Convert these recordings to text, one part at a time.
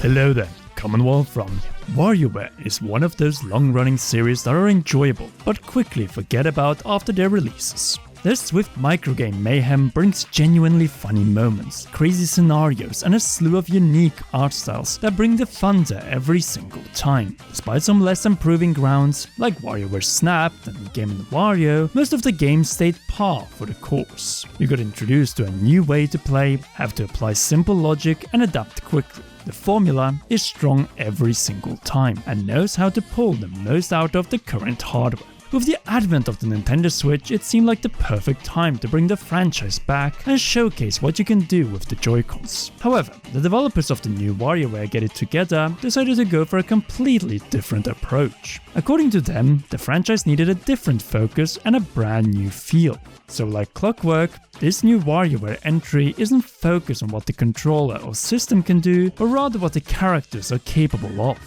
Hello there, Commonwealth from WarioWare is one of those long-running series that are enjoyable, but quickly forget about after their releases. Their swift microgame mayhem brings genuinely funny moments, crazy scenarios, and a slew of unique art styles that bring the fun there every single time. Despite some less improving grounds, like WarioWare Snap and Game & Wario, most of the game stayed par for the course. You got introduced to a new way to play, have to apply simple logic, and adapt quickly. The formula is strong every single time and knows how to pull the most out of the current hardware. With the advent of the Nintendo Switch, it seemed like the perfect time to bring the franchise back and showcase what you can do with the Joy-Cons. However, the developers of the new WarioWare Get It Together decided to go for a completely different approach. According to them, the franchise needed a different focus and a brand new feel. So like clockwork, this new WarioWare entry isn't focused on what the controller or system can do, but rather what the characters are capable of.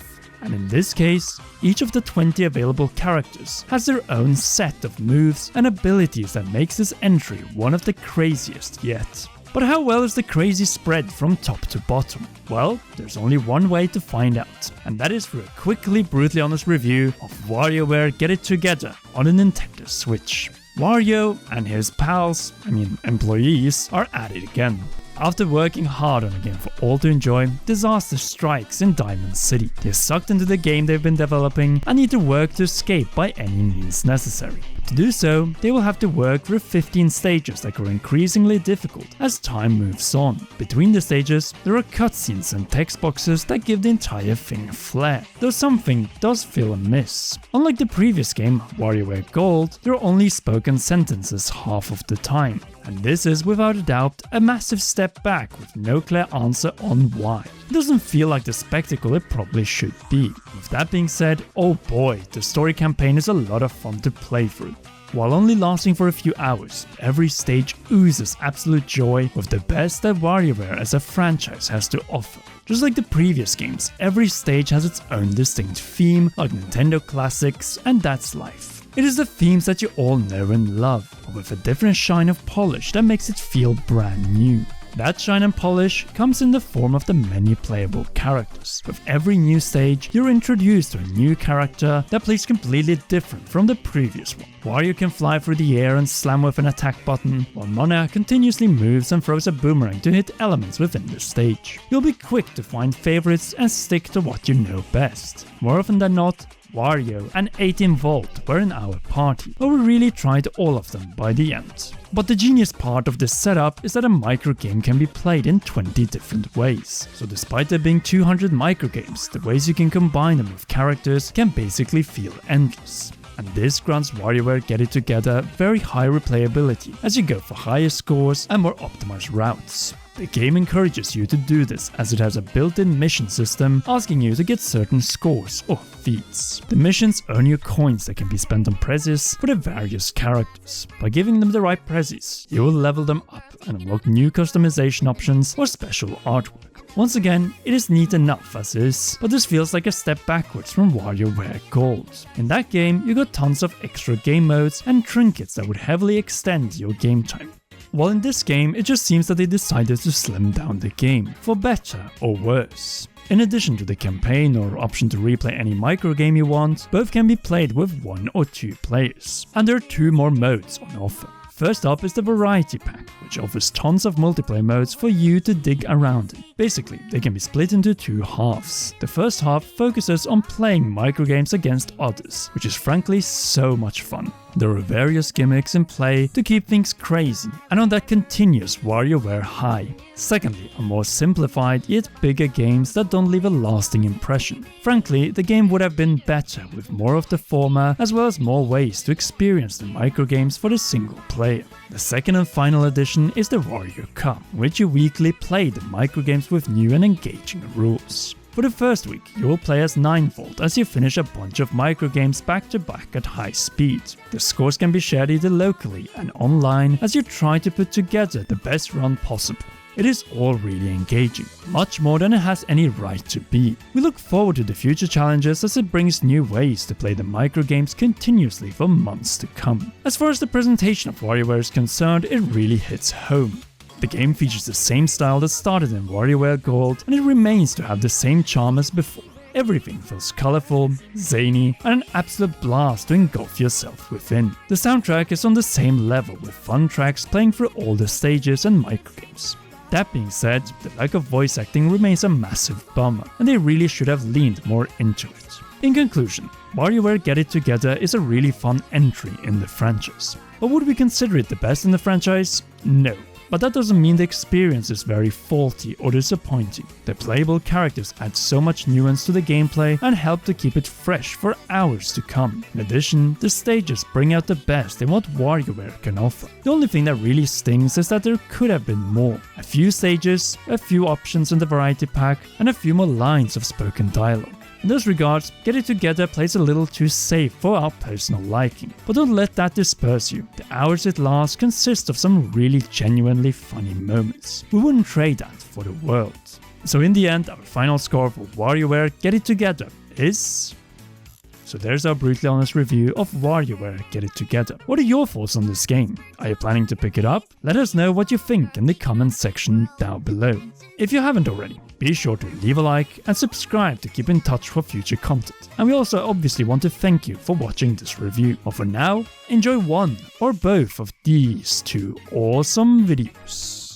And in this case, each of the 20 available characters has their own set of moves and abilities that makes this entry one of the craziest yet. But how well is the crazy spread from top to bottom? Well, there's only one way to find out, and that is through a quickly brutally honest review of WarioWare Get It Together on the Nintendo Switch. Wario and his employees, are at it again. After working hard on a game for all to enjoy, disaster strikes in Diamond City. They're sucked into the game they've been developing and need to work to escape by any means necessary. To do so, they will have to work through 15 stages that grow increasingly difficult as time moves on. Between the stages, there are cutscenes and text boxes that give the entire thing a flair, though something does feel amiss. Unlike the previous game, WarioWare Gold, there are only spoken sentences half of the time. And this is without a doubt a massive step back with no clear answer on why. It doesn't feel like the spectacle it probably should be. With that being said, oh boy, the story campaign is a lot of fun to play through. While only lasting for a few hours, every stage oozes absolute joy with the best that WarioWare as a franchise has to offer. Just like the previous games, every stage has its own distinct theme, like Nintendo classics, and that's life. It is the themes that you all know and love, but with a different shine of polish that makes it feel brand new. That shine and polish comes in the form of the many playable characters. With every new stage, you're introduced to a new character that plays completely different from the previous one. Wario can fly through the air and slam with an attack button, while Mona continuously moves and throws a boomerang to hit elements within the stage. You'll be quick to find favorites and stick to what you know best. More often than not, Wario and 18V were in our party, but we really tried all of them by the end. But the genius part of this setup is that a microgame can be played in 20 different ways. So despite there being 200 microgames, the ways you can combine them with characters can basically feel endless. And this grants WarioWare Get It Together very high replayability as you go for higher scores and more optimized routes. The game encourages you to do this as it has a built-in mission system asking you to get certain scores or feats. The missions earn you coins that can be spent on prezzies for the various characters. By giving them the right prezzies, you will level them up and unlock new customization options or special artwork. Once again, it is neat enough as is, but this feels like a step backwards from WarioWare Gold. In that game, you got tons of extra game modes and trinkets that would heavily extend your game time. While in this game, it just seems that they decided to slim down the game, for better or worse. In addition to the campaign or option to replay any microgame you want, both can be played with 1 or 2 players. And there are 2 more modes on offer. First up is the Variety Pack, which offers tons of multiplayer modes for you to dig around in. Basically, they can be split into 2 halves. The first half focuses on playing microgames against others, which is frankly so much fun. There are various gimmicks in play to keep things crazy, and on that continuous WarioWare high. Secondly, are more simplified yet bigger games that don't leave a lasting impression. Frankly, the game would have been better with more of the former, as well as more ways to experience the microgames for the single player. The second and final edition is the Wario Cup, in which you weekly play the microgames with new and engaging rules. For the first week, you will play as 9V as you finish a bunch of microgames back to back at high speed. The scores can be shared either locally and online as you try to put together the best run possible. It is all really engaging, much more than it has any right to be. We look forward to the future challenges as it brings new ways to play the microgames continuously for months to come. As far as the presentation of WarioWare is concerned, it really hits home. The game features the same style that started in WarioWare Gold, and it remains to have the same charm as before. Everything feels colorful, zany, and an absolute blast to engulf yourself within. The soundtrack is on the same level, with fun tracks playing through all the stages and microgames. That being said, the lack of voice acting remains a massive bummer, and they really should have leaned more into it. In conclusion, WarioWare Get It Together is a really fun entry in the franchise. But would we consider it the best in the franchise? No. But that doesn't mean the experience is very faulty or disappointing. The playable characters add so much nuance to the gameplay and help to keep it fresh for hours to come. In addition, the stages bring out the best in what WarioWare can offer. The only thing that really stings is that there could have been more. A few stages, a few options in the variety pack, and a few more lines of spoken dialogue. In those regards, Get It Together plays a little too safe for our personal liking, but don't let that disperse you. The hours it lasts consist of some really genuinely funny moments. We wouldn't trade that for the world. So in the end, our final score for WarioWare Get It Together is... So there's our brutally honest review of WarioWare Get It Together. What are your thoughts on this game? Are you planning to pick it up? Let us know what you think in the comment section down below. If you haven't already, be sure to leave a like and subscribe to keep in touch for future content. And we also obviously want to thank you for watching this review. But for now, enjoy one or both of these two awesome videos.